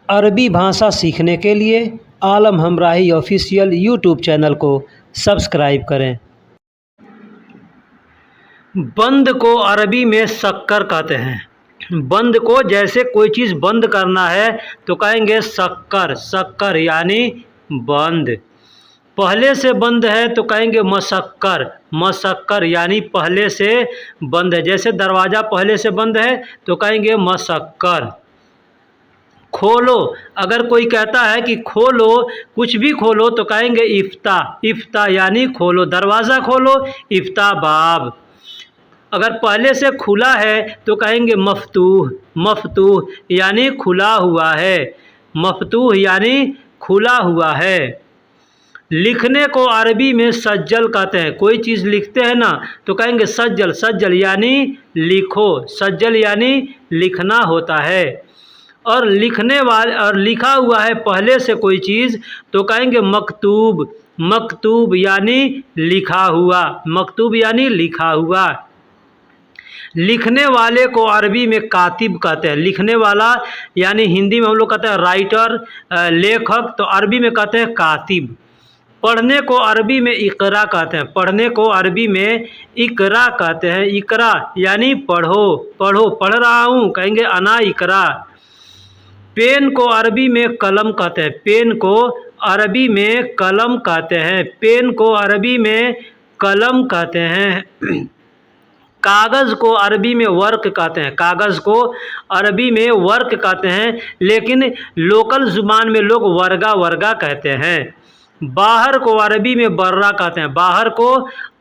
अरबी भाषा सीखने के लिए आलम हमराही ऑफिशियल यूट्यूब चैनल को सब्सक्राइब करें। बंद को अरबी में शक्कर कहते हैं। बंद को जैसे कोई चीज़ बंद करना है तो कहेंगे शक्कर, शक्कर यानी बंद। पहले से बंद है तो कहेंगे मशक्कर, मशक्कर यानी पहले से बंद है। जैसे दरवाज़ा पहले से बंद है तो कहेंगे मशक्कर। खोलो, अगर कोई कहता है कि खोलो, कुछ भी खोलो तो कहेंगे इफ्ता, इफ्ता यानी खोलो, दरवाज़ा खोलो, इफ्ता बाब। अगर पहले से खुला है तो कहेंगे मफतूह, मफतूह यानी खुला हुआ है, मफतूह यानी खुला हुआ है। लिखने को अरबी में सज्जल कहते हैं। कोई चीज़ लिखते हैं ना तो कहेंगे सज्जल, सज्जल यानी लिखो, सज्जल यानी लिखना होता है। और लिखने वाले और लिखा हुआ है पहले से कोई चीज़ तो कहेंगे मकतूब, मकतूब यानी लिखा हुआ, मकतूब यानी लिखा हुआ। लिखने वाले को अरबी में कातिब कहते हैं। लिखने वाला यानी हिंदी में हम लोग कहते हैं राइटर, लेखक, तो अरबी में कहते हैं कातिब। पढ़ने को अरबी में इकरा कहते हैं। पढ़ने को अरबी में इकरा कहते हैं। इकरा यानी पढ़ो, पढ़ो, पढ़ रहा हूँ कहेंगे अना इकरा। पेन को अरबी में कलम कहते हैं। पेन को अरबी में कलम कहते हैं। पेन को अरबी में कलम कहते हैं। कागज़ को अरबी में वर्क कहते हैं। कागज़ को अरबी में वर्क कहते हैं, लेकिन लोकल ज़ुबान में लोग वर्गा, वर्गा कहते हैं। बाहर को अरबी में बर्रा कहते हैं। बाहर को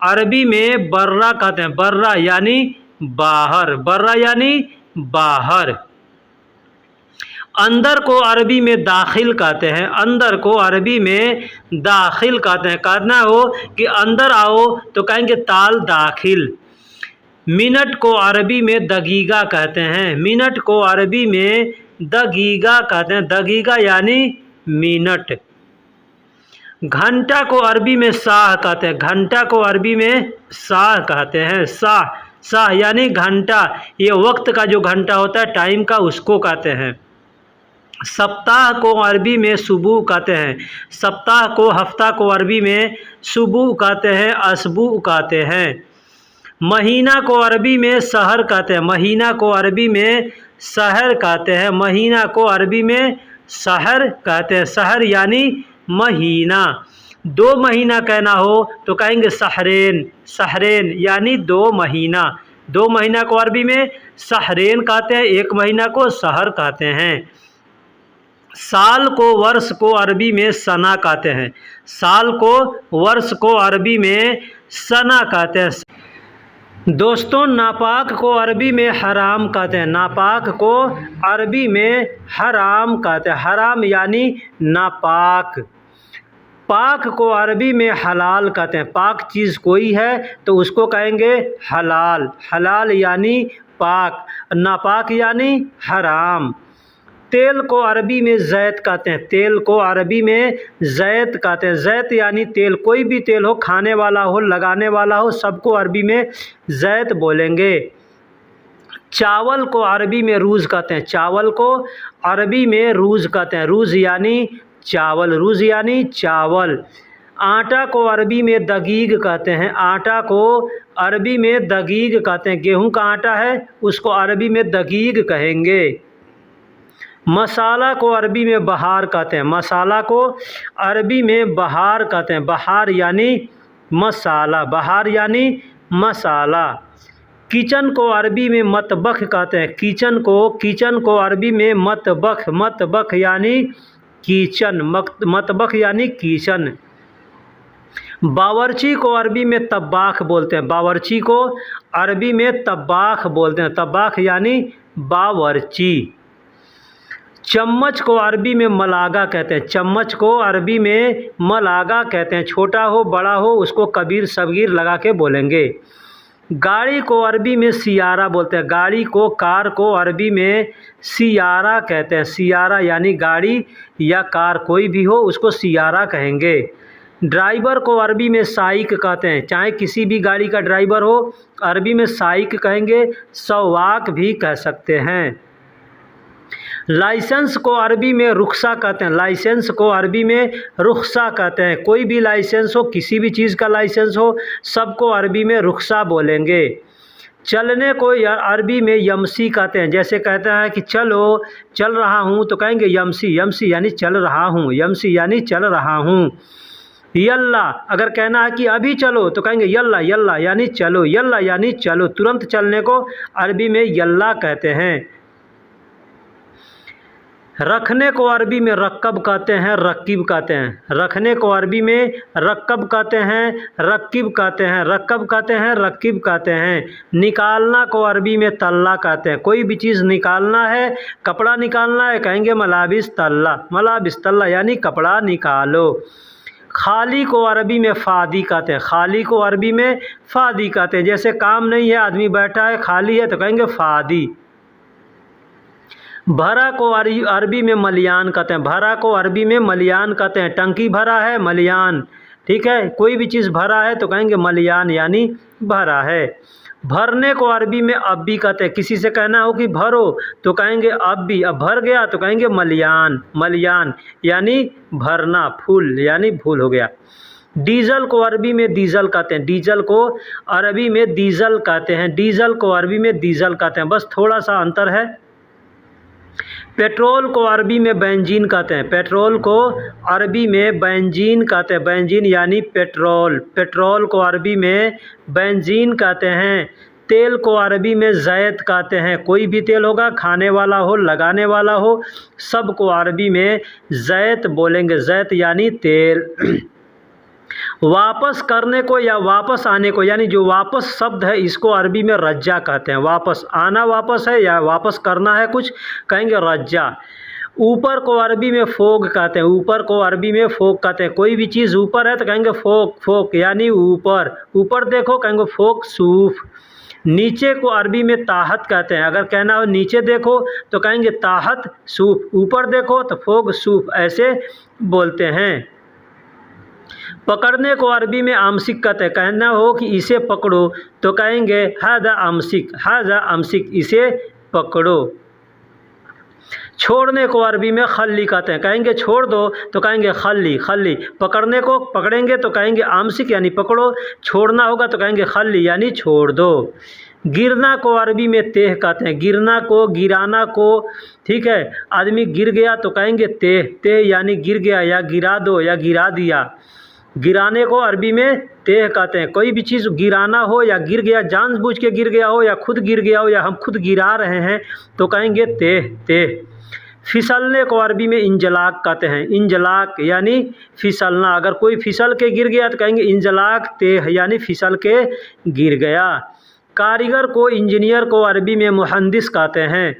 अरबी में बर्रा कहते हैं। बर्रा यानी बाहर, बर्रा यानी बाहर। अंदर को अरबी में दाखिल कहते हैं। अंदर को अरबी में दाखिल कहते हैं। कहना हो कि अंदर आओ तो कहेंगे ताल दाखिल। मिनट को अरबी में दगीगा कहते हैं। मिनट को अरबी में दगीगा कहते हैं। दगीगा यानी मिनट। घंटा को अरबी में साह कहते हैं। घंटा को अरबी में साह कहते हैं। साह, साह यानी घंटा। ये वक्त का जो घंटा होता है, टाइम का, उसको कहते हैं। सप्ताह को अरबी में सुबह कहते हैं। सप्ताह को, हफ्ता को अरबी में सुबह कहते हैं, असबू कहते हैं। महीना को अरबी में शहर कहते हैं। महीना को अरबी में शहर कहते हैं। महीना को अरबी में शहर कहते हैं। शहर यानी महीना। 2 महीना कहना हो तो कहेंगे शहरेन, शहरेन यानी 2 महीना। 2 महीना को अरबी में शहरेन कहते हैं। 1 महीना को शहर कहते हैं। साल को, वर्ष को अरबी में सना कहते हैं। साल को, वर्ष को अरबी में सना कहते हैं। दोस्तों, नापाक को अरबी में हराम कहते हैं। नापाक को अरबी में हराम कहते हैं। हराम यानी नापाक। पाक को अरबी में हलाल कहते हैं। पाक चीज़ कोई है तो उसको कहेंगे हलाल। हलाल यानी पाक, नापाक यानी हराम। तेल को अरबी में ज़ैत कहते हैं। तेल को अरबी में ज़ैत कहते हैं। ज़ैत यानी तेल, कोई भी तेल हो, खाने वाला हो, लगाने वाला हो, सबको अरबी में ज़ैत बोलेंगे। चावल को अरबी में रूज़ कहते हैं। चावल को अरबी में रूज़ कहते हैं। रूज़ यानी चावल, रूज़ यानी चावल। आटा को अरबी में दगीग कहते हैं। आटा को अरबी में दगीग कहते हैं। गेहूं का आटा है उसको अरबी में दगीग कहेंगे। मसाला को अरबी में बहार कहते हैं। मसाला को अरबी में बहार कहते हैं। बहार यानी मसाला, बहार यानी मसाला। किचन को अरबी में मतबख कहते हैं। किचन को अरबी में मतबख, मतबख यानी किचन, मतबख यानी किचन। बावर्ची को अरबी में तब्बाख बोलते हैं। बावर्ची को अरबी में तब्बाख बोलते हैं। तब्बाख यानी बावर्ची। चम्मच को अरबी में मलागा कहते हैं। चम्मच को अरबी में मलागा कहते हैं। छोटा हो, बड़ा हो, उसको कबीर सगीर लगा के बोलेंगे। गाड़ी को अरबी में सियारा बोलते हैं। गाड़ी को, कार को अरबी में सियारा कहते हैं। सियारा यानी गाड़ी या कार कोई भी हो उसको सियारा कहेंगे। ड्राइवर को अरबी में साइक कहते हैं। चाहे किसी भी गाड़ी का ड्राइवर हो, अरबी में साइक कहेंगे, सवाक भी कह सकते हैं। लाइसेंस को अरबी में रुख्सा कहते हैं, लाइसेंस को अरबी में रुख्सा कहते हैं। कोई भी लाइसेंस हो, किसी भी चीज़ का लाइसेंस हो, सबको अरबी में रुख्सा बोलेंगे। चलने को अरबी में यमसी कहते हैं। जैसे कहते हैं कि चलो, चल रहा हूँ, तो कहेंगे यमसी, यमसी यानी चल रहा हूँ, यमसी यानी चल रहा हूँ। यल्ला, अगर कहना है कि अभी चलो, तो कहेंगे यल्ला, यल्ला यानी चलो, यल्ला यानी चलो। तुरंत चलने को अरबी में यल्ला कहते हैं। रखने को अरबी में रक्कब कहते हैं, रकीब कहते हैं। रखने को अरबी में रक्कब कहते हैं, रकीब कहते हैं, रक्कब कहते हैं, रकीब कहते हैं। निकालना को अरबी में तल्ला कहते हैं। कोई भी चीज़ निकालना है, कपड़ा निकालना है, कहेंगे मलाबिस तल्ला, मलाबिस तल्ला यानी कपड़ा निकालो। खाली को अरबी में फ़ादी कहते हैं, खाली को अरबी में फ़ादी कहते हैं। जैसे काम नहीं है, आदमी बैठा है, खाली है, तो कहेंगे फ़ादी। भरा को अरबी में मलियान कहते हैं, भरा को अरबी में मलियान कहते हैं। टंकी भरा है, मलियान, ठीक है। कोई भी चीज़ भरा है तो कहेंगे मलियान यानी भरा है। भरने को अरबी में अब्बी कहते हैं। किसी से कहना हो कि भरो, तो कहेंगे अब्बी, अब भर गया तो कहेंगे मलियान, मलियान यानी भरना, फूल यानी फूल हो गया। डीजल को अरबी में डीजल कहते हैं, डीजल को अरबी में डीजल कहते हैं, डीजल को अरबी में डीजल कहते हैं, बस थोड़ा सा अंतर है। पेट्रोल को अरबी में बेंजीन कहते हैं, पेट्रोल को अरबी में बेंजीन कहते हैं, बेंजीन यानी पेट्रोल, पेट्रोल को अरबी में बेंजीन कहते हैं। तेल को अरबी में ज़ैत कहते हैं। कोई भी तेल होगा, खाने वाला हो, लगाने वाला हो, सब को अरबी में ज़ैत बोलेंगे, ज़ैत यानी तेल। वापस करने को या वापस आने को, यानी जो वापस शब्द है, इसको अरबी में रज्जा कहते हैं। वापस आना, वापस है, या वापस करना है कुछ, कहेंगे रज्जा। ऊपर को अरबी में फोक कहते हैं, ऊपर को अरबी में फोक कहते हैं। कोई भी चीज़ ऊपर है तो कहेंगे फोक, फोक यानी ऊपर, ऊपर देखो, कहेंगे फोक सूफ। नीचे को अरबी में ताहत कहते हैं। अगर कहना हो नीचे देखो तो कहेंगे ताहत सूफ, ऊपर देखो तो फोक सूफ, ऐसे बोलते हैं। पकड़ने को अरबी में आमसिक कहते हैं। कहना हो कि इसे पकड़ो तो कहेंगे हाजा आमसिक, हाजा आमसिक, इसे पकड़ो। छोड़ने को अरबी में खल्ली कहते हैं। कहेंगे छोड़ दो तो कहेंगे खल्ली, खल्ली। पकड़ने को पकड़ेंगे तो कहेंगे आमसिक यानी पकड़ो, छोड़ना होगा तो कहेंगे खल्ली यानी छोड़ दो। गिरना को अरबी में तेह कहते हैं, गिरना को, गिराना को, ठीक है। आदमी गिर गया तो कहेंगे तेह, तेह यानी गिर गया, या गिरा दो, या गिरा दिया। गिराने को अरबी में तेह कहते हैं। कोई भी चीज़ गिराना हो या गिर गया, जानबूझ के गिर गया हो, या खुद गिर गया हो, या हम खुद गिरा रहे हैं, तो कहेंगे तेह, तेह। फिसलने को अरबी में इंजलाक कहते हैं, इंजलाक यानी फिसलना। अगर कोई फिसल के गिर गया तो कहेंगे इंजलाक तेह यानी फिसल के गिर गया। कारीगर को, इंजीनियर को अरबी में मुहंदिस कहते हैं।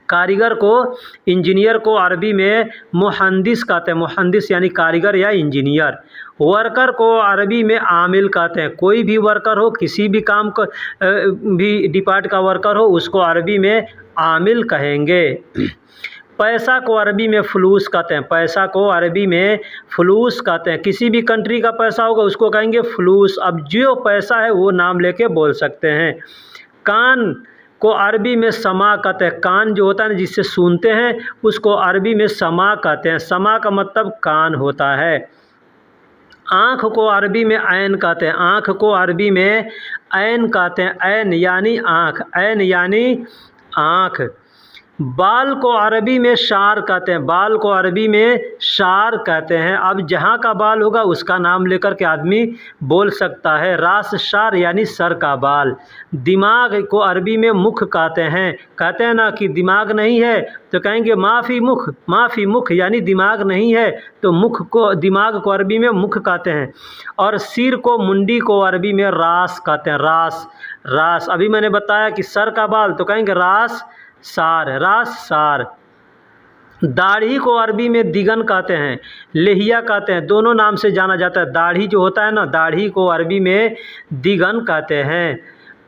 कारीगर को, इंजीनियर को अरबी में मुहंदिस कहते हैं, मुहंदिस यानी कारीगर या इंजीनियर। वर्कर को अरबी में आमिल कहते हैं। कोई भी वर्कर हो, किसी भी काम का भी डिपार्ट का वर्कर हो, उसको अरबी में आमिल कहेंगे। पैसा को अरबी में फलूस कहते हैं, पैसा को अरबी में फलूस कहते हैं। किसी भी कंट्री का पैसा होगा उसको कहेंगे फलूस। अब जो पैसा है वो नाम लेके बोल सकते हैं। कान को अरबी में समा कहते हैं। कान जो होता है जिससे सुनते हैं उसको अरबी में समा कहते हैं। समा का मतलब कान होता है। आँख को अरबी में ऐन कहते हैं, आँख को अरबी में ऐन कहते हैं, ऐन यानी आँख, ऐन यानी आँख। बाल को अरबी में शार कहते हैं, बाल को अरबी में शार कहते हैं। अब जहाँ का बाल होगा उसका नाम लेकर के आदमी बोल सकता है। रास शार यानी सर का बाल। दिमाग को अरबी में मुख कहते हैं। कहते हैं ना कि दिमाग नहीं है तो कहेंगे माफ़ी मुख, माफ़ी मुख यानी दिमाग नहीं है, तो मुख को, दिमाग को अरबी में मुख कहते हैं। और सिर को, मुंडी को अरबी में रास कहते हैं, रास, रास। अभी मैंने बताया कि सर का बाल तो कहेंगे रास सार, रास सार। दाढ़ी को अरबी में दिगन कहते हैं, लेहिया कहते हैं, दोनों नाम से जाना जाता है। दाढ़ी जो होता है ना, दाढ़ी को अरबी में दिगन कहते हैं।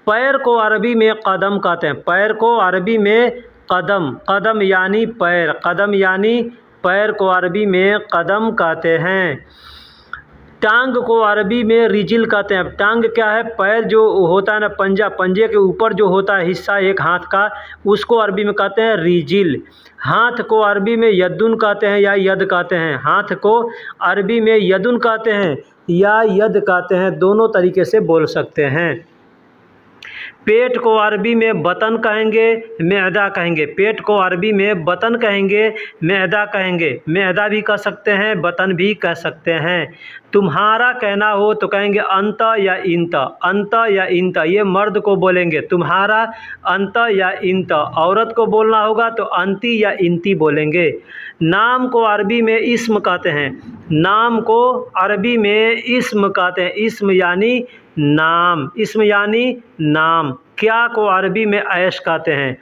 पैर को अरबी में कदम कहते हैं, पैर को अरबी में कदम, कदम यानी पैर, कदम यानी पैर को अरबी में कदम कहते हैं। टांग को अरबी में रिजिल कहते हैं। टांग क्या है? पैर जो होता है ना, पंजा, पंजे के ऊपर जो होता है हिस्सा एक हाथ का, उसको अरबी में कहते हैं रिजिल। हाथ को अरबी में यदुन कहते हैं या यद कहते हैं। हाथ को अरबी में यदुन कहते हैं या यद कहते हैं, दोनों तरीके से बोल सकते हैं। पेट को अरबी में बतन कहेंगे, मैदा कहेंगे। पेट को अरबी में बतन कहेंगे, मैदा कहेंगे। मैदा भी कह सकते हैं, बतन भी कह सकते हैं। तुम्हारा कहना हो तो कहेंगे अंत या इंत, अंत या इंत, ये मर्द को बोलेंगे तुम्हारा, अंत या इंत। औरत को बोलना होगा तो अंती या इंती बोलेंगे। नाम को अरबी में इस्म कहते हैं, नाम को अरबी में इस्म कहते हैं। इस्म यानी नाम, इस्म यानी नाम। क्या को अरबी में ऐश कहते हैं,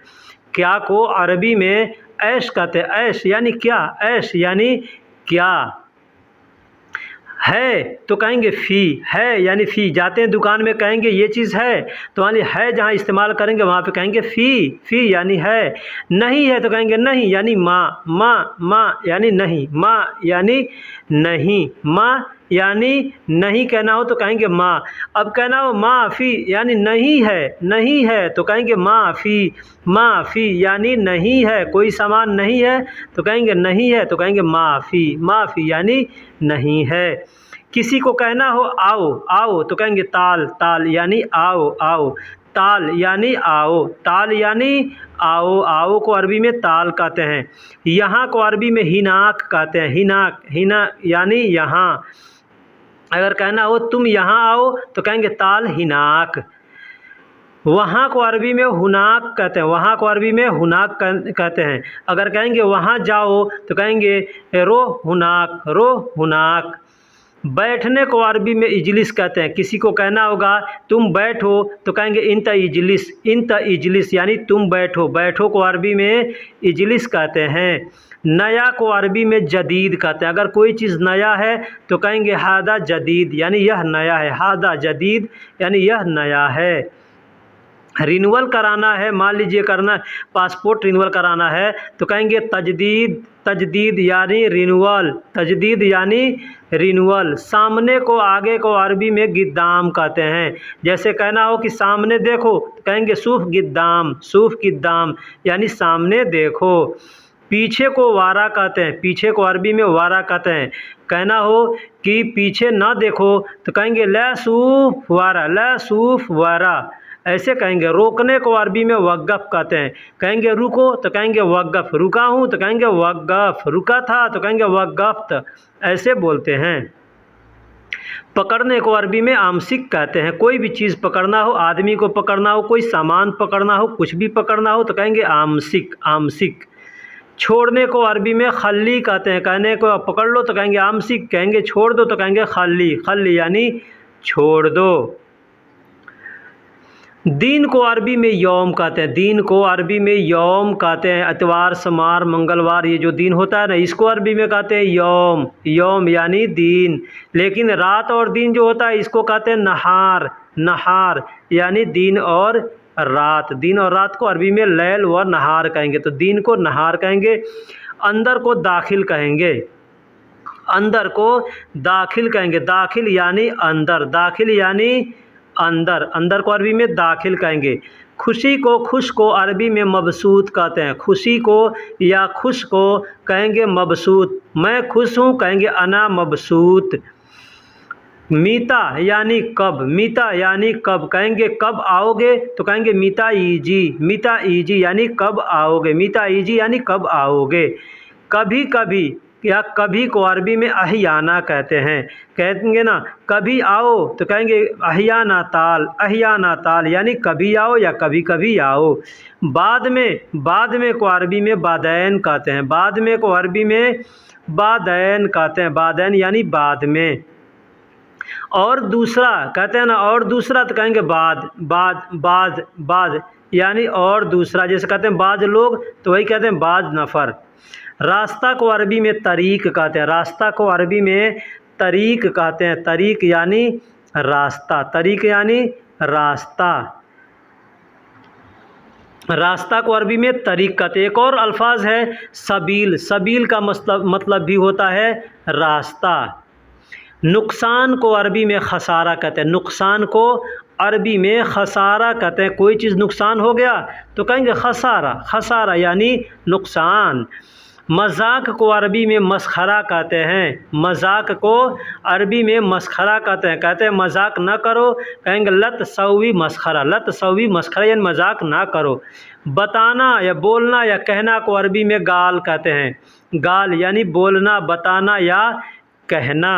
क्या को अरबी में ऐश कहते हैं। ऐश यानी क्या, ऐश यानी क्या। है तो कहेंगे फ़ी, है यानी फ़ी। जाते हैं दुकान में कहेंगे ये चीज़ है, तो यानी है जहाँ इस्तेमाल करेंगे वहाँ पे कहेंगे फ़ी, फ़ी यानी है। नहीं है तो कहेंगे नहीं यानी माँ, माँ, माँ यानी नहीं, माँ यानी नहीं, माँ यानी नहीं कहना हो तो कहेंगे माँ। अब कहना हो माफ़ी यानी नहीं है, नहीं है तो कहेंगे माफ़ी, माफ़ी यानी नहीं है। कोई सामान नहीं है तो कहेंगे नहीं है, तो कहेंगे माफ़ी, माफ़ी यानी नहीं है। किसी को कहना हो आओ, आओ तो कहेंगे ताल, ताल यानी आओ, आओ। ताल यानी आओ, ताल यानी आओ। आओ को अरबी में ताल कहते हैं। यहाँ को अरबी में हिनाक कहते हैं, हिनाक, हिना यानी यहाँ। अगर कहना हो तुम यहाँ आओ तो कहेंगे ताल हिनाक। वहाँ को अरबी में हुनाक कहते हैं, वहाँ को अरबी में हुनाक कहते हैं। अगर कहेंगे वहाँ जाओ तो कहेंगे रो हुनाक, रो हुनाक। बैठने को अरबी में इजलिस कहते हैं। किसी को कहना होगा तुम बैठो तो कहेंगे इंत इजलिस, इंत इजलिस यानी तुम बैठो। बैठो को अरबी में इजलिस कहते हैं। नया को अरबी में जदीद कहते हैं। अगर कोई चीज़ नया है तो कहेंगे हादा जदीद यानी यह नया है, हादा जदीद यानी यह नया है। रिन्यूअल कराना है, मान लीजिए करना पासपोर्ट रिन्यूअल कराना है तो कहेंगे तजदीद, तजदीद यानी रिन्यूअल, तजदीद यानी रिन्यूअल। सामने को आगे को अरबी में गिद्दाम कहते हैं। जैसे कहना हो कि सामने देखो तो कहेंगे सूफ गिद्दाम, सूफ गिद्दाम यानी सामने देखो। पीछे को वारा कहते हैं, पीछे को अरबी में वारा कहते हैं। कहना हो कि पीछे ना देखो तो कहेंगे ला सूफ वारा, ला सूफ वारा, ऐसे कहेंगे। रोकने को अरबी में वक़्फ़ कहते हैं। कहेंगे रुको तो कहेंगे वक़्फ़, रुका हूँ तो कहेंगे वक़्फ़, रुका था तो कहेंगे वक़्फ़त, ऐसे बोलते हैं। पकड़ने को अरबी में आमसिक कहते हैं। कोई भी चीज़ पकड़ना हो, आदमी को पकड़ना हो, कोई सामान पकड़ना हो, कुछ भी पकड़ना हो तो कहेंगे आमसिक, आमसिक। छोड़ने को अरबी में खल्ली कहते हैं। कहने को पकड़ लो तो कहेंगे आमसिक, कहेंगे छोड़ दो तो कहेंगे खल्ली, खल्ली यानी छोड़ दो। दिन को अरबी में यौम कहते हैं, दिन को अरबी में यौम कहते हैं। इतवार, सोमवार, मंगलवार, ये जो दिन होता है ना, इसको अरबी में कहते हैं यौम, यौम यानी दिन। लेकिन रात और दिन जो होता है इसको कहते हैं नहार, नहार यानी दिन और रात। दिन और रात को अरबी में लैल व नहार कहेंगे, तो दिन को नहार कहेंगे। अंदर को दाखिल कहेंगे, अंदर को दाखिल कहेंगे। दाखिल यानी अंदर, दाखिल यानी अंदर, अंदर को अरबी में दाखिल कहेंगे। खुशी को खुश को अरबी में मबसूत कहते हैं। खुशी को या खुश को कहेंगे मबसूत। मैं खुश हूँ कहेंगे अना मबसूत। मीता यानी कब, मीता यानी कब, कहेंगे कब आओगे तो कहेंगे मीता ईजी, मीता ईजी यानी कब आओगे, मीता ईजी यानी कब आओगे। कभी कभी या कभी को अरबी में अहियाना कहते हैं। कहेंगे ना कभी आओ तो कहेंगे अहियाना ताल, अहियाना ताल यानी कभी आओ या कभी कभी आओ। बाद में को अरबी में बादैन कहते हैं। बाद में को अरबी में बादैन कहते हैं। बादैन यानी बाद में। और दूसरा कहते हैं ना, और दूसरा तो कहेंगे बाद, बाद, बाद, बाद यानी और दूसरा। जैसे कहते हैं बाज लोग तो वही कहते हैं बाज नफ़र। रास्ता को अरबी में तरीक कहते हैं। रास्ता को अरबी में तरीक कहते हैं। तरीक यानी रास्ता, तरीक यानी रास्ता। रास्ता को अरबी में तरीक कहते हैं। एक और अल्फाज है सबील, सबील का मतलब भी होता है रास्ता। नुकसान को अरबी में खसारा कहते हैं। नुकसान को अरबी में खसारा कहते हैं, कोई चीज़ नुकसान हो गया तो कहेंगे खसारा, खसारा यानी नुकसान। मजाक को अरबी में मसखरा कहते हैं, मजाक को अरबी में मसखरा कहते हैं मजाक ना करो, कहेंगे लत सवी मसखरा, लत सवी मसखरा यानी मजाक ना करो। बताना या बोलना या कहना को अरबी में गाल कहते हैं, गाल यानी बोलना, बताना या कहना।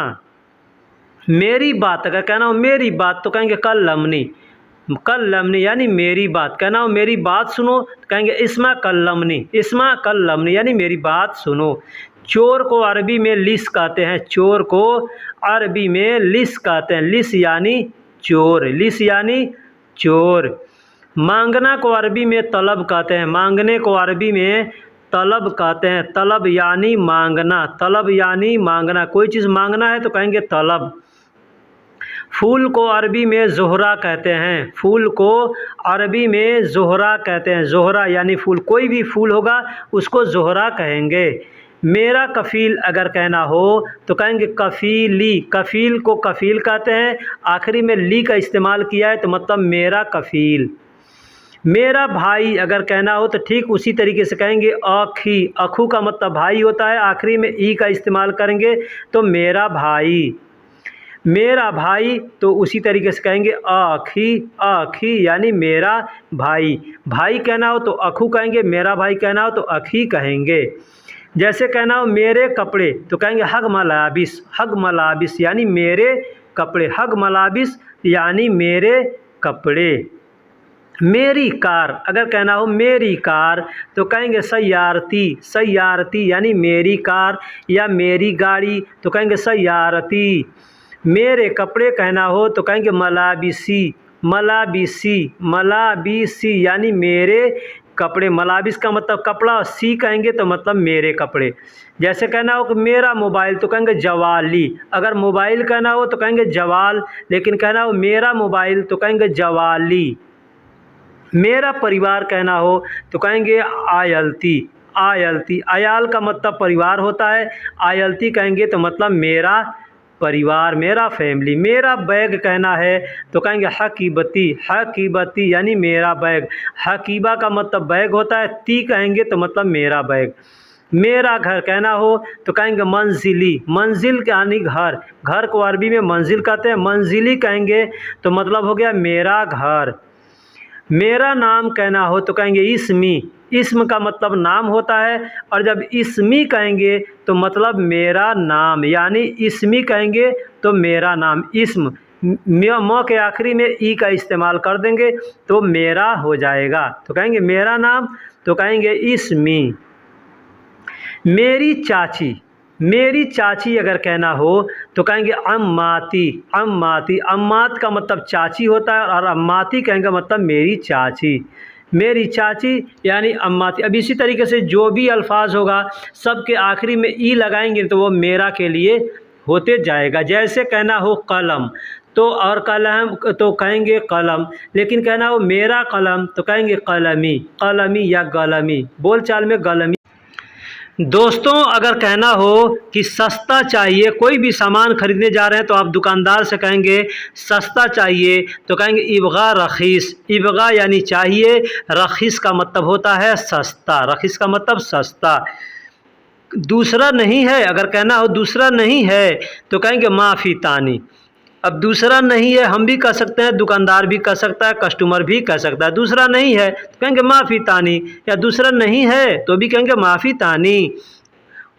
मेरी बात अगर कहना हो मेरी बात तो कहेंगे कल्लमनी, कल्लमनी यानी मेरी बात, कहना हो मेरी बात सुनो तो कहेंगे इस्मा कल्लमनी, इस्मा कल्लमनी यानी मेरी बात सुनो। चोर को अरबी में लिस कहते हैं, चोर को अरबी में लिस कहते हैं, लिस यानी चोर, लिस यानी चोर। मांगना को अरबी में तलब कहते हैं, मांगने को अरबी में तलब कहते हैं, तलब यानी मांगना, तलब यानी मांगना, कोई चीज़ मांगना है तो कहेंगे तलब। फूल को अरबी में ज़ोहरा कहते हैं, फूल को अरबी में ज़ोहरा कहते हैं, ज़ोहरा यानी फूल, कोई भी फूल होगा उसको ज़ोहरा कहेंगे। मेरा कफ़ील अगर कहना हो तो कहेंगे कफ़ीली, कफ़ील को कफ़ील कहते हैं, आखिरी में ली का इस्तेमाल किया है तो मतलब मेरा कफ़ील। मेरा भाई अगर कहना हो तो ठीक उसी तरीके से कहेंगे अखी, अखू का मतलब भाई होता है, आखिरी में ई का इस्तेमाल करेंगे तो मेरा भाई। मेरा भाई तो उसी तरीके से कहेंगे आखी, आखी यानी मेरा भाई। भाई कहना हो तो अखू कहेंगे, मेरा भाई कहना हो तो अखी कहेंगे। जैसे कहना हो मेरे कपड़े तो कहेंगे हग मलाबिस, हग मलाबिस यानी मेरे कपड़े, हग मलाबिस यानी मेरे कपड़े। मेरी कार अगर कहना हो मेरी कार तो कहेंगे सयारती, सयारती यानी मेरी कार या मेरी गाड़ी तो कहेंगे सयारती। मेरे कपड़े कहना हो तो कहेंगे मलाबिसी, मलाबिसी, मलाबिसी यानी मेरे कपड़े, मलाबिस का मतलब कपड़ा, सी कहेंगे तो मतलब मेरे कपड़े। जैसे कहना हो कि मेरा मोबाइल तो कहेंगे जवाली, अगर मोबाइल कहना हो तो कहेंगे जवाल, लेकिन कहना हो मेरा मोबाइल तो कहेंगे जवाली। मेरा परिवार कहना हो तो कहेंगे आयलती, आयलती, अयाल का मतलब परिवार होता है, आयलती कहेंगे तो मतलब मेरा परिवार, मेरा फैमिली। मेरा बैग कहना है तो कहेंगे हकीबती, हकीबती यानी मेरा बैग, हकीबा का मतलब बैग होता है, ती कहेंगे तो मतलब मेरा बैग। मेरा घर कहना हो तो कहेंगे मंजिली, मंजिल यानी घर, घर को अरबी में मंजिल कहते हैं, मंजिली कहेंगे तो मतलब हो गया मेरा घर। मेरा नाम कहना हो तो कहेंगे इस्मी, इस्म का मतलब नाम होता है, और जब इस्मी कहेंगे तो मतलब मेरा नाम, यानी इस्मी कहेंगे तो मेरा नाम, इस्म म के आखिरी में ई का इस्तेमाल कर देंगे तो मेरा हो जाएगा, तो कहेंगे मेरा नाम तो कहेंगे इस्मी। मेरी चाची, मेरी चाची अगर कहना हो तो कहेंगे अम्माती, अम्माती, अम्मात का मतलब चाची होता है और अम्माती कहेंगे मतलब मेरी चाची, मेरी चाची यानी अम्माती। अब इसी तरीके से जो भी अल्फाज होगा सब के आखिरी में ई लगाएंगे तो वो मेरा के लिए होते जाएगा। जैसे कहना हो कलम तो और कलम तो कहेंगे कलम, लेकिन कहना हो मेरा कलम तो कहेंगे कलमी, कलमी या गलमी, बोलचाल में गलमी। दोस्तों अगर कहना हो कि सस्ता चाहिए, कोई भी सामान खरीदने जा रहे हैं तो आप दुकानदार से कहेंगे सस्ता चाहिए तो कहेंगे इबगा रखीस, इबगा यानी चाहिए, रखीस का मतलब होता है सस्ता, रखीस का मतलब सस्ता। दूसरा नहीं है अगर कहना हो दूसरा नहीं है तो कहेंगे माफ़ी तानी। अब दूसरा नहीं है हम भी कह सकते हैं, दुकानदार भी कह सकता है, कस्टमर भी कह सकता है। दूसरा नहीं है तो कहेंगे माफ़ी तानी, या दूसरा नहीं है तो भी कहेंगे माफ़ी तानी।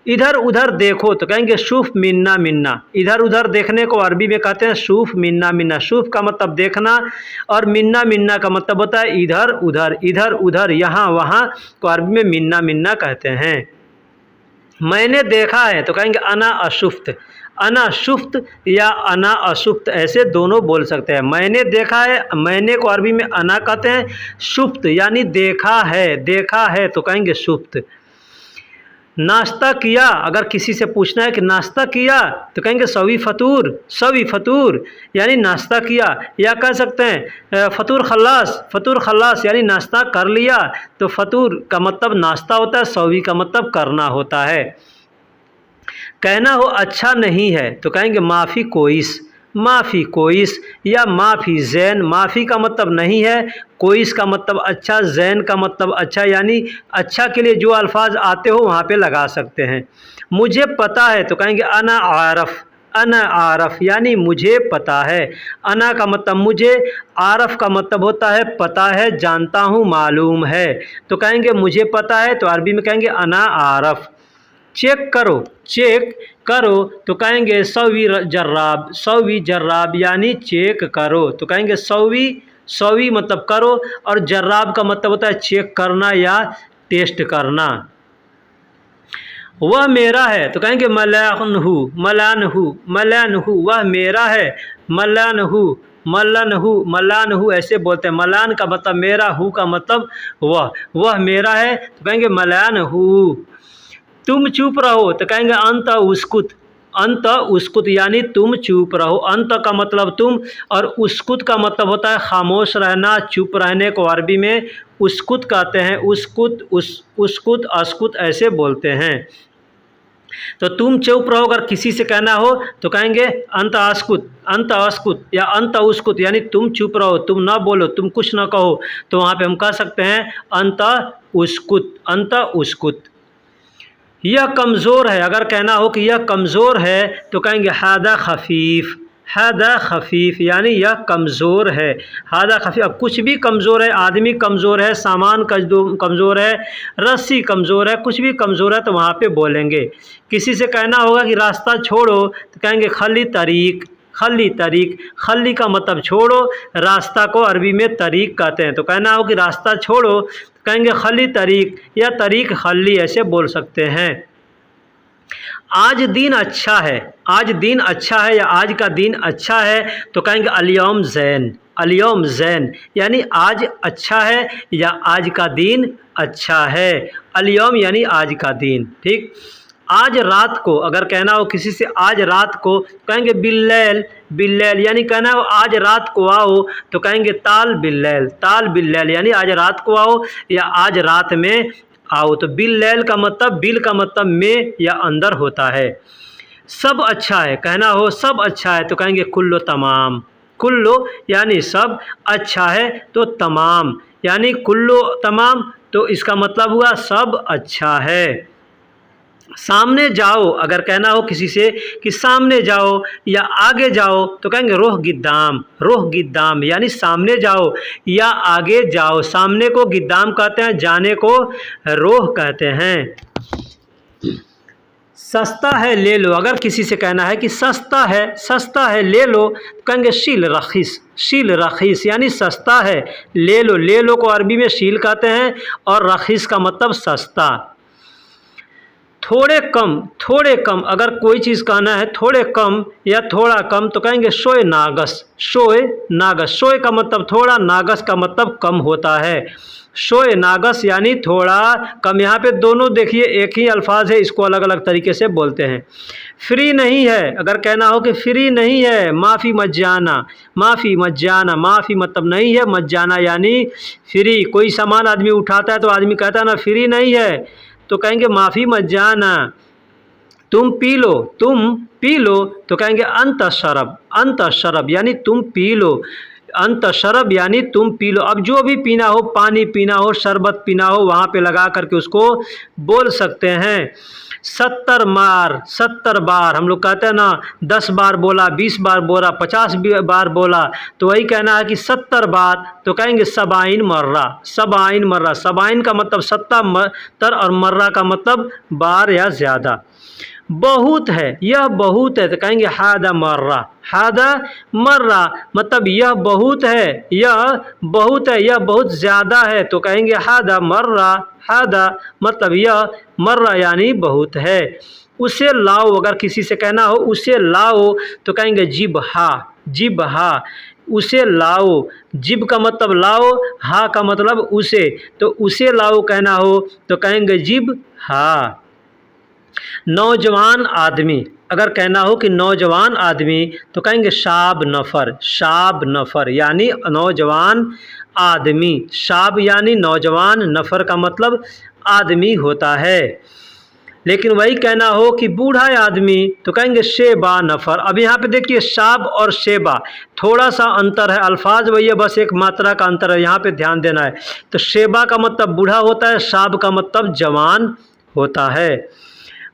इधर उधर देखो तो कहेंगे शूफ मिन्ना मिन्ना, इधर उधर देखने को अरबी में कहते हैं शूफ मिन्ना मिन्ना। शूफ का मतलब देखना और मिन्ना मिन्ना का मतलब होता है इधर उधर, इधर उधर, यहाँ वहाँ को अरबी में मिन्ना मिन्ना कहते हैं। मैंने देखा है तो कहेंगे अना अशुफ्त, अना शुफ्त या अना अशुफ्त ऐसे दोनों बोल सकते हैं। मैंने देखा है, मैंने को अरबी में अना कहते हैं, शुफ्त यानी देखा है, देखा है तो कहेंगे शुफ्त। नाश्ता किया अगर किसी से पूछना है कि नाश्ता किया तो कहेंगे सवी फतूर, सवी फतूर यानी नाश्ता किया, या कह सकते हैं फतूर खल्लास, फतूर खल्लास यानी नाश्ता कर लिया। तो फतूर का मतलब नाश्ता होता है, सवी का मतलब करना होता है। कहना हो अच्छा नहीं है तो कहेंगे माफ़ी कोइस, माफ़ी कोइस या माफ़ी ज़ैन। माफ़ी का मतलब नहीं है, कोइस का मतलब अच्छा, ज़ैन का मतलब अच्छा, यानी अच्छा के लिए जो अल्फाज आते हो वहाँ पे लगा सकते हैं। मुझे पता है तो कहेंगे अना आरफ़, अना आरफ़ यानी मुझे पता है। अना का मतलब मुझे, आरफ़ का मतलब होता है पता है, जानता हूँ, मालूम है। तो कहेंगे मुझे पता है तो अरबी में कहेंगे अना आरफ़। चेक करो, चेक करो तो कहेंगे सवी जर्राब, सवी जर्राब यानी चेक करो। तो कहेंगे सवी, सवी मतलब करो, और जर्राब का मतलब होता है चेक करना या टेस्ट करना। वह मेरा है तो कहेंगे मलानहु, मलानहु, मलानहु, वह मेरा है। मलानहु, मलानहु, मलानहु ऐसे बोलते हैं। मलान का मतलब मेरा, हु का मतलब वह मेरा है तो कहेंगे मलानहु। तुम चुप रहो तो कहेंगे अंत उस्कुत, अंत उस्कुत यानी तुम चुप रहो। अंत का मतलब तुम, और उस्कुत का मतलब होता है खामोश रहना, चुप रहने को अरबी में उस्कुत कहते हैं। उस्कुत, उस्कुत, अस्कुत ऐसे बोलते हैं। तो तुम चुप रहो अगर किसी से कहना हो तो कहेंगे अंत अस्कुत, अंत अस्कुत या अंत उस्कुत यानी तुम चुप रहो, तुम ना बोलो, तुम कुछ ना कहो। तो वहाँ पे हम कह सकते हैं अंत उस्कुत, अंत उस्कुत। यह कमज़ोर है, अगर कहना हो कि यह कमज़ोर है तो कहेंगे हादा खफीफ़, हादा खफीफ़ यानी यह कमज़ोर है। हादा खफीफ़, अब कुछ भी कमज़ोर है, आदमी कमज़ोर है, सामान कमज़ोर है, रस्सी कमज़ोर है, कुछ भी कमज़ोर है तो वहाँ पे बोलेंगे। किसी से कहना होगा कि रास्ता छोड़ो तो कहेंगे खली तरीक, खली तरीक। खली का मतलब छोड़ो, रास्ता को अरबी में तरीक कहते हैं। तो कहना हो कि रास्ता छोड़ो कहेंगे खली तरीक या तरीक खली ऐसे बोल सकते हैं। आज दिन अच्छा है, आज दिन अच्छा है या आज का दिन अच्छा है तो कहेंगे अलियौम ज़ैन, अलियौम ज़ैन यानी आज अच्छा है या आज का दिन अच्छा है। अलियौम यानी आज का दिन, ठीक। आज रात को, अगर कहना हो किसी से आज रात को कहेंगे बिल्लैल, बिल्लैल यानी कहना हो आज रात को आओ तो कहेंगे ताल बिल्लैल, ताल बिल्लैल यानी आज रात को आओ या आज रात में आओ। तो बिल्लैल का मतलब, बिल का मतलब में या अंदर होता है। सब अच्छा है, कहना हो सब अच्छा है तो कहेंगे कुल्लो तमाम, कुल्लो यानी सब, अच्छा है तो तमाम यानी कुल्लो तमाम, तो इसका मतलब हुआ सब अच्छा है। सामने जाओ, अगर कहना हो किसी से कि सामने जाओ या आगे जाओ तो कहेंगे रोह गिद्दाम, रोह गिद्दाम यानी सामने जाओ या आगे जाओ। सामने को गिद्दाम कहते हैं, जाने को रोह कहते हैं। सस्ता है ले लो, अगर किसी से कहना है कि सस्ता है, सस्ता है ले लो तो कहेंगे शील रखीस, शील रखीस यानी सस्ता है ले लो। ले लो को अरबी में शील कहते हैं और रखीस का मतलब सस्ता। थोड़े कम, थोड़े कम, अगर कोई चीज़ कहना है थोड़े कम या थोड़ा कम तो कहेंगे शोए नागस, शोए नागस। शोए का मतलब थोड़ा, नागस का मतलब कम होता है। शोए नागस यानी थोड़ा कम। यहाँ पे दोनों देखिए एक ही अल्फाज है, इसको अलग अलग तरीके से बोलते हैं। फ्री नहीं है, अगर कहना हो कि फ्री नहीं है, माफ़ी मज्जाना, माफ़ी मज्जाना, माफ़ी मतलब नहीं है, मज्जाना यानी फ्री। कोई सामान आदमी उठाता है तो आदमी कहता है ना फ्री नहीं है, तो कहेंगे माफ़ी मज्जाना। तुम पी लो, तुम पी लो तो कहेंगे अंत शरब, अंत शरब यानी तुम पी लो। अंत शरब यानी तुम पी लो। अब जो भी पीना हो, पानी पीना हो, शरबत पीना हो, वहाँ पे लगा करके उसको बोल सकते हैं। 70 मार, 70 बार, हम लोग कहते हैं ना 10 बार बोला, 20 बार बोला, 50 बार बोला, तो वही कहना है कि 70 बार तो कहेंगे सबाइन मर्रा, सबाइन मर्रा। सबाइन का मतलब 70 और मर्रा का मतलब बार या ज़्यादा। बहुत है, यह बहुत है तो कहेंगे हादा मर्रा, हादा मर्रा मतलब यह बहुत है, यह बहुत है, यह बहुत ज़्यादा है तो कहेंगे हादा मर्रा। हादा मतलब यह, मर्रा यानी बहुत है। उसे लाओ, अगर किसी से कहना हो उसे लाओ तो कहेंगे जिब हा, जिब हा, उसे लाओ। जिब का मतलब लाओ, हा का मतलब उसे, तो उसे लाओ कहना हो तो कहेंगे जिब हा। नौजवान आदमी, अगर कहना हो कि नौजवान आदमी तो कहेंगे शाब नफ़र, शाब नफ़र यानी नौजवान आदमी। शाब यानी नौजवान, नफ़र का मतलब आदमी होता है। लेकिन वही कहना हो कि बूढ़ा आदमी तो कहेंगे शेबा नफ़र। अब यहाँ पे देखिए शाब और शेबा थोड़ा सा अंतर है, अल्फाज वही है, बस एक मात्रा का अंतर है, यहाँ पे ध्यान देना है। तो शेबा का मतलब बूढ़ा होता है, शाब का मतलब जवान होता है।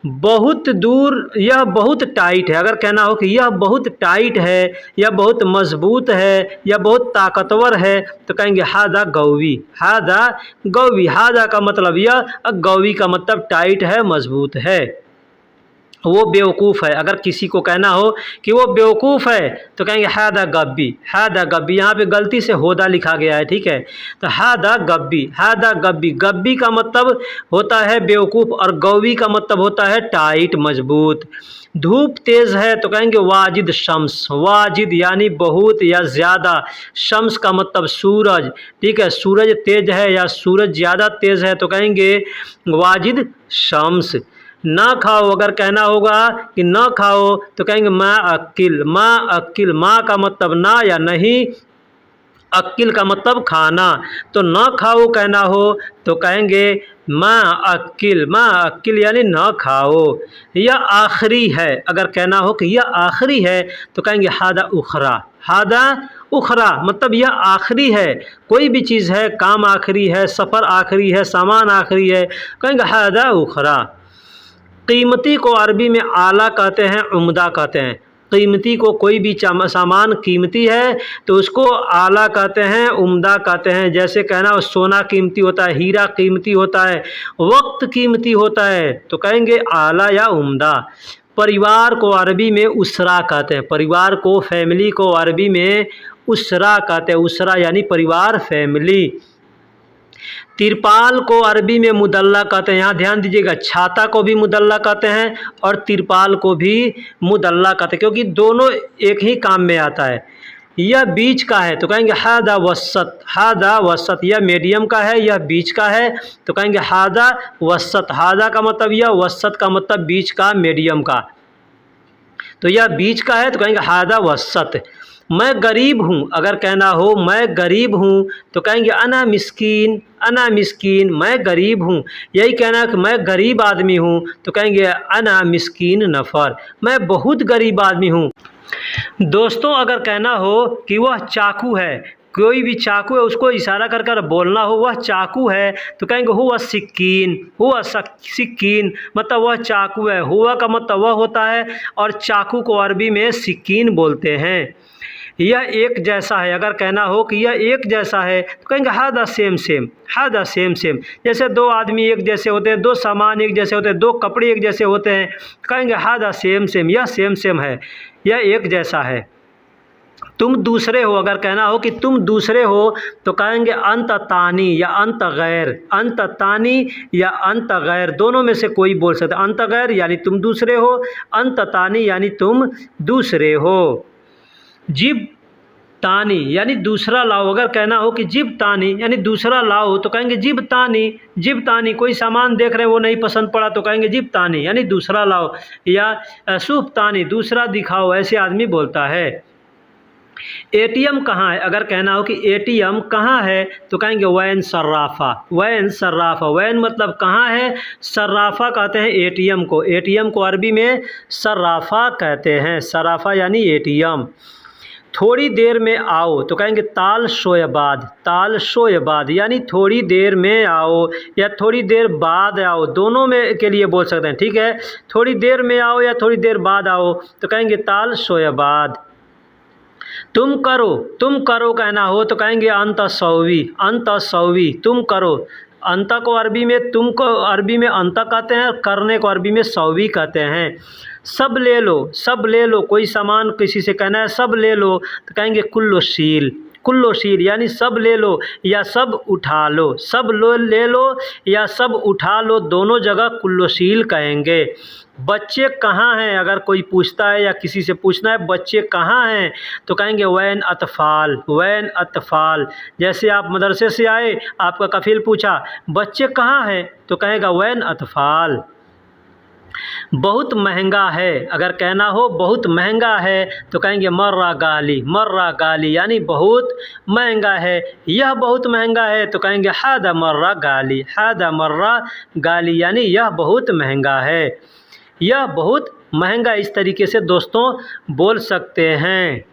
बहुत दूर, यह बहुत टाइट है। अगर कहना हो कि यह बहुत टाइट है, यह बहुत मजबूत है, यह बहुत ताकतवर है, तो कहेंगे हादा गौवी। हादा गौवी, हादा का मतलब यह, गौवी का मतलब टाइट है, मजबूत है, वो बेवकूफ़ है। अगर किसी को कहना हो कि वो बेवकूफ़ है तो कहेंगे हादा गब्बी। हादा गब्बी, यहाँ पे गलती से होदा लिखा गया है, ठीक है। तो हादा गब्बी, हादा गब्बी, गब्बी का मतलब होता है बेवकूफ़ और गौवी का मतलब होता है टाइट, मजबूत। धूप तेज़ है तो कहेंगे वाजिद शम्स। वाजिद यानी बहुत या ज़्यादा, शम्स का मतलब सूरज, ठीक है। सूरज तेज़ है या सूरज ज़्यादा तेज़ है तो कहेंगे वाजिद शम्स। ना खाओ, अगर कहना होगा कि ना खाओ तो कहेंगे मा अक्किल। मा अक्किल, माँ का मतलब ना या नहीं, अक्किल का मतलब खाना। तो ना खाओ कहना हो तो कहेंगे माँ अक्किल। माँ अक्किल यानी ना खाओ। यह आखिरी है, अगर कहना हो कि यह आखिरी है तो कहेंगे हादा उखरा। हादा उखरा मतलब यह आखिरी है, कोई भी चीज़ है, काम आखिरी है, सफ़र आखिरी है, सामान आखिरी है, कहेंगे हादा उखरा। कीमती को अरबी में आला कहते हैं, उम्दा कहते हैं। कीमती को कोई भी सामान कीमती है तो उसको आला कहते हैं, उम्दा कहते हैं। जैसे कहना सोना कीमती होता है, हीरा कीमती होता है, वक्त कीमती होता है तो कहेंगे आला या उम्दा। परिवार को अरबी में उसरा कहते हैं। परिवार को, फैमिली को अरबी में उसरा कहते हैं। उसरा यानी परिवार, फैमिली। तिरपाल को अरबी में मुदल्ला कहते हैं। यहाँ ध्यान दीजिएगा, छाता को भी मुदल्ला कहते हैं और तिरपाल को भी मुदल्ला कहते हैं, क्योंकि दोनों एक ही काम में आता है। यह बीच का है तो कहेंगे हादा वसत। हादा वसत, यह मीडियम का है, यह बीच का है तो कहेंगे हादा वसत। हादा का मतलब यह, वसत का मतलब बीच का, मीडियम का। तो यह बीच का है तो कहेंगे हादा वसत। मैं गरीब हूँ, अगर कहना हो मैं गरीब हूँ तो कहेंगे अना मिस्कीन। अना मिस्कीन, मैं गरीब हूँ। यही कहना है कि मैं गरीब आदमी हूँ तो कहेंगे अना मिस्कीन नफ़र, मैं बहुत गरीब आदमी हूँ। दोस्तों, अगर कहना हो कि वह चाकू है, कोई भी चाकू है, उसको इशारा कर कर बोलना हो वह चाकू है तो कहेंगे हुआ सिक्कीन। हुआ सिक्कीन मतलब वह चाकू है। हुआ का मतलब वह होता है और चाकू को अरबी में सिक्कीन बोलते हैं। यह एक जैसा है, अगर कहना हो कि यह एक जैसा है तो कहेंगे हादा सेम सेम। हादा सेम सेम, जैसे दो आदमी एक जैसे होते हैं, दो सामान एक जैसे होते हैं, दो कपड़े एक जैसे होते हैं, कहेंगे हादा सेम सेम, यह सेम सेम है, यह एक जैसा है। तुम दूसरे हो, अगर कहना हो कि तुम दूसरे हो तो कहेंगे अंत तानी या अंत गैर। अंत तानी या अंत गैर, दोनों में से कोई बोल सकते। अंत गैर यानी तुम दूसरे हो, अंत तानी यानी तुम दूसरे हो। जिब तानी यानी दूसरा लाओ, अगर कहना हो कि जिब तानी यानी दूसरा लाओ तो कहेंगे जिब तानी। जिब तानी, कोई सामान देख रहे हैं वो नहीं पसंद पड़ा तो कहेंगे जिब तानी यानी दूसरा लाओ, या सूफ तानी दूसरा दिखाओ, ऐसे आदमी बोलता है। एटीएम कहाँ है, अगर कहना हो कि एटीएम कहाँ है तो कहेंगे वैन सर्राफा। वैन सर्राफा, वैन मतलब कहाँ है, सर्राफा कहते हैं एटीएम को। एटीएम को अरबी में सर्राफा कहते हैं। सर्राफा यानी एटीएम। थोड़ी देर में आओ तो कहेंगे ताल शोयबाद। ताल शोयबाद यानी थोड़ी देर में आओ या थोड़ी देर बाद आओ, दोनों में के लिए बोल सकते हैं, ठीक है। थोड़ी देर में आओ या थोड़ी देर बाद आओ तो कहेंगे ताल शोयबाद। तुम करो कहना हो तो कहेंगे अंत सौवी। अंत सौवी, तुम करो। अंत को अरबी में, तुम को अरबी में अंत कहते हैं, करने को अरबी में सौवी कहते हैं। सब ले लो, सब ले लो, कोई सामान किसी से कहना है सब ले लो तो कहेंगे कुल्लोशील। कुल्लोशील यानी सब ले लो या सब उठा लो। सब ले लो या सब उठा लो, दोनों जगह कुल्लोशील कहेंगे। बच्चे कहाँ हैं, अगर कोई पूछता है या किसी से पूछना है बच्चे कहाँ हैं तो कहेंगे वैन अतफ़ाल। वैन अतफ़ाल, जैसे आप मदरसे से आए, आपका कफील पूछा बच्चे कहाँ हैं तो कहेगा वैन अतफ़ाल। बहुत महंगा है, अगर कहना हो बहुत महंगा है तो कहेंगे मर्रा गाली, मर्रा गाली यानी बहुत महंगा है। यह बहुत महंगा है तो कहेंगे हादा मर्रा गाली, हादा मर्रा गाली यानी यह बहुत महंगा है, यह बहुत महंगा। इस तरीके से दोस्तों बोल सकते हैं।